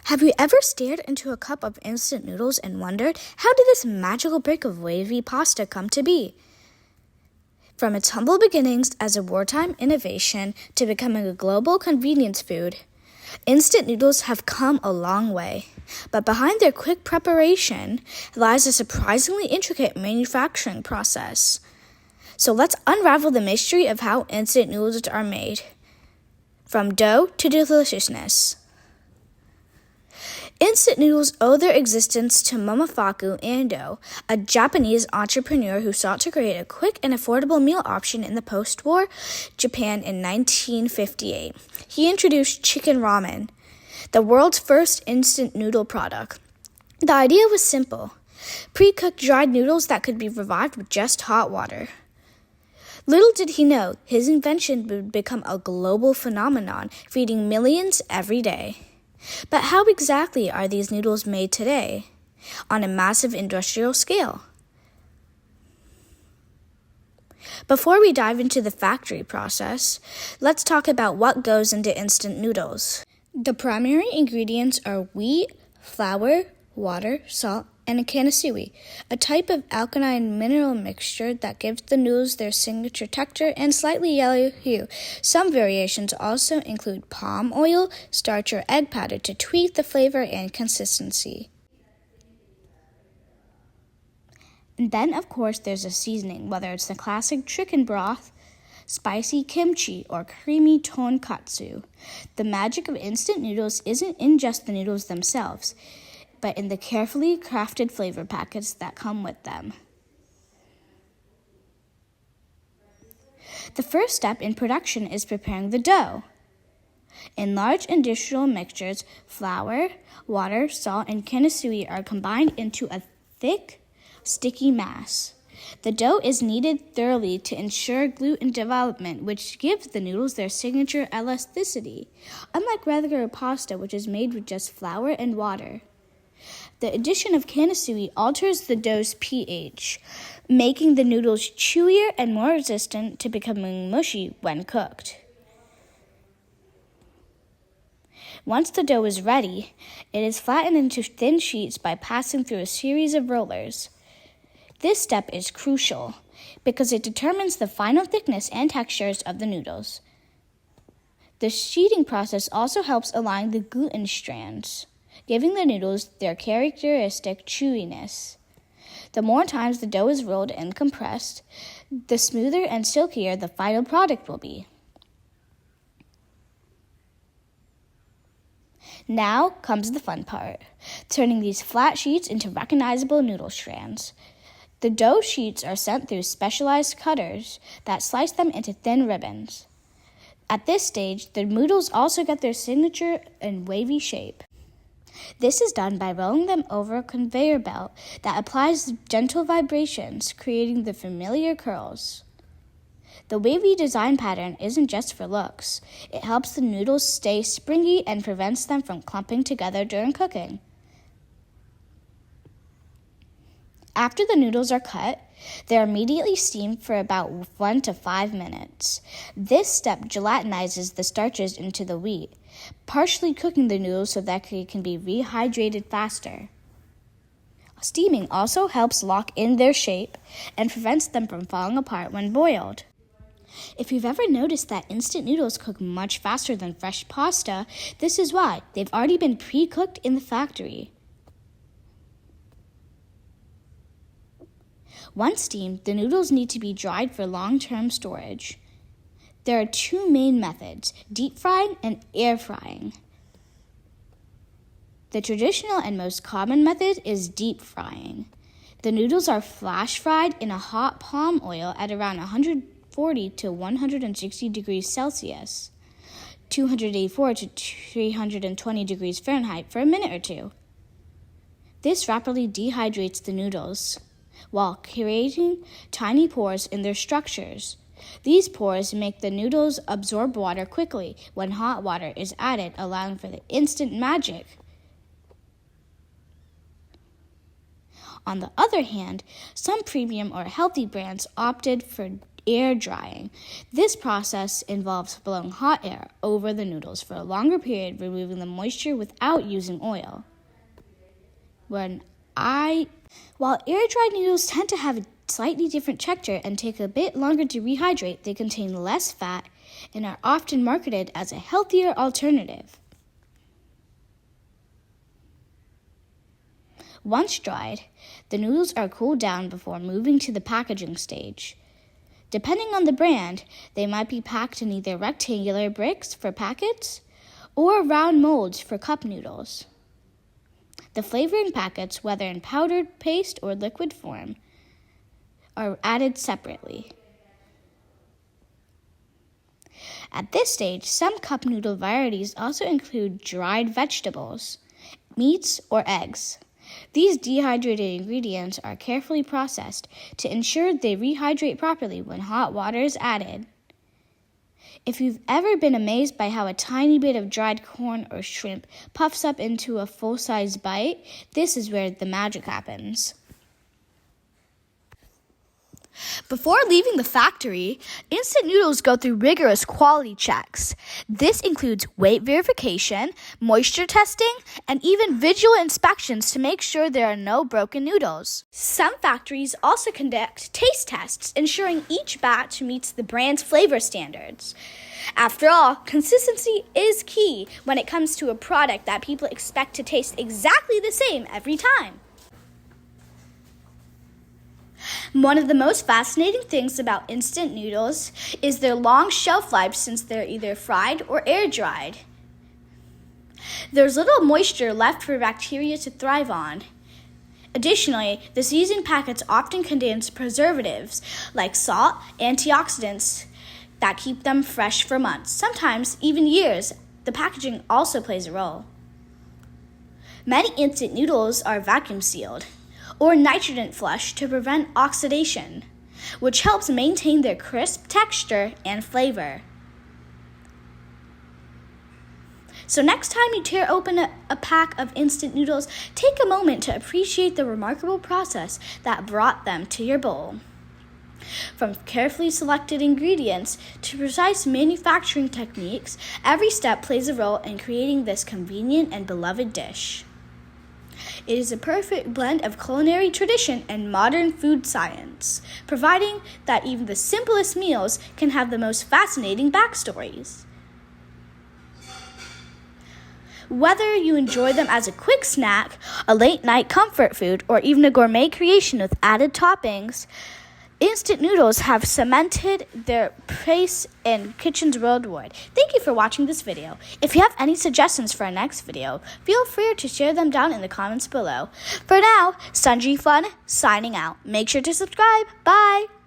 Have you ever stared into a cup of instant noodles and wondered, how did this magical brick of wavy pasta come to be? From its humble beginnings as a wartime innovation to becoming a global convenience food, instant noodles have come a long way. But behind their quick preparation lies a surprisingly intricate manufacturing process. So let's unravel the mystery of how instant noodles are made, from dough to deliciousness. Instant noodles owe their existence to Momofuku Ando, a Japanese entrepreneur who sought to create a quick and affordable meal option in the post-war Japan in 1958. He introduced chicken ramen, the world's first instant noodle product. The idea was simple: pre-cooked dried noodles that could be revived with just hot water. Little did he know, his invention would become a global phenomenon, feeding millions every day. But how exactly are these noodles made today, on a massive industrial scale? Before we dive into the factory process, let's talk about what goes into instant noodles. The primary ingredients are wheat, flour, water, salt, and a can of suey, a type of alkaline mineral mixture that gives the noodles their signature texture and slightly yellow hue. Some variations also include palm oil, starch, or egg powder to tweak the flavor and consistency. And then, of course, there's a seasoning, whether it's the classic chicken broth, spicy kimchi, or creamy tonkatsu. The magic of instant noodles isn't in just the noodles themselves, but in the carefully crafted flavor packets that come with them. The first step in production is preparing the dough. In large industrial mixtures, flour, water, salt, and can of suey are combined into a thick, sticky mass. The dough is kneaded thoroughly to ensure gluten development, which gives the noodles their signature elasticity, unlike regular pasta, which is made with just flour and water. The addition of can of suey alters the dough's pH, making the noodles chewier and more resistant to becoming mushy when cooked. Once the dough is ready, it is flattened into thin sheets by passing through a series of rollers. This step is crucial because it determines the final thickness and textures of the noodles. The sheeting process also helps align the gluten strands, giving the noodles their characteristic chewiness. The more times the dough is rolled and compressed, the smoother and silkier the final product will be. Now comes the fun part, turning these flat sheets into recognizable noodle strands. The dough sheets are sent through specialized cutters that slice them into thin ribbons. At this stage, the noodles also get their signature and wavy shape. This is done by rolling them over a conveyor belt that applies gentle vibrations, creating the familiar curls. The wavy design pattern isn't just for looks. It helps the noodles stay springy and prevents them from clumping together during cooking. After the noodles are cut, they're immediately steamed for about 1 to 5 minutes. This step gelatinizes the starches into the wheat, partially cooking the noodles so that they can be rehydrated faster. Steaming also helps lock in their shape and prevents them from falling apart when boiled. If you've ever noticed that instant noodles cook much faster than fresh pasta, this is why. They've already been pre-cooked in the factory. Once steamed, the noodles need to be dried for long-term storage. There are 2 main methods, deep frying and air frying. The traditional and most common method is deep frying. The noodles are flash fried in a hot palm oil at around 140 to 160 degrees Celsius, 284 to 320 degrees Fahrenheit for a minute or two. This rapidly dehydrates the noodles, while creating tiny pores in their structures. These pores make the noodles absorb water quickly when hot water is added, allowing for the instant magic. On the other hand, some premium or healthy brands opted for air drying. This process involves blowing hot air over the noodles for a longer period, removing the moisture without using oil. While air-dried noodles tend to have a slightly different texture and take a bit longer to rehydrate, they contain less fat and are often marketed as a healthier alternative. Once dried, the noodles are cooled down before moving to the packaging stage. Depending on the brand, they might be packed in either rectangular bricks for packets or round molds for cup noodles. The flavoring packets, whether in powdered paste or liquid form, are added separately. At this stage, some cup noodle varieties also include dried vegetables, meats, or eggs. These dehydrated ingredients are carefully processed to ensure they rehydrate properly when hot water is added. If you've ever been amazed by how a tiny bit of dried corn or shrimp puffs up into a full-size bite, this is where the magic happens. Before leaving the factory, instant noodles go through rigorous quality checks. This includes weight verification, moisture testing, and even visual inspections to make sure there are no broken noodles. Some factories also conduct taste tests, ensuring each batch meets the brand's flavor standards. After all, consistency is key when it comes to a product that people expect to taste exactly the same every time. One of the most fascinating things about instant noodles is their long shelf life, since they're either fried or air-dried. There's little moisture left for bacteria to thrive on. Additionally, the seasoned packets often contain preservatives like salt, antioxidants that keep them fresh for months, sometimes even years. The packaging also plays a role. Many instant noodles are vacuum sealed or nitrogen flushed to prevent oxidation, which helps maintain their crisp texture and flavor. So next time you tear open a pack of instant noodles, take a moment to appreciate the remarkable process that brought them to your bowl. From carefully selected ingredients to precise manufacturing techniques, every step plays a role in creating this convenient and beloved dish. It is a perfect blend of culinary tradition and modern food science, providing that even the simplest meals can have the most fascinating backstories. Whether you enjoy them as a quick snack, a late-night comfort food, or even a gourmet creation with added toppings, instant noodles have cemented their place in kitchens worldwide. Thank you for watching this video. If you have any suggestions for our next video, feel free to share them down in the comments below. For now, Sundry Fun signing out. Make sure to subscribe. Bye!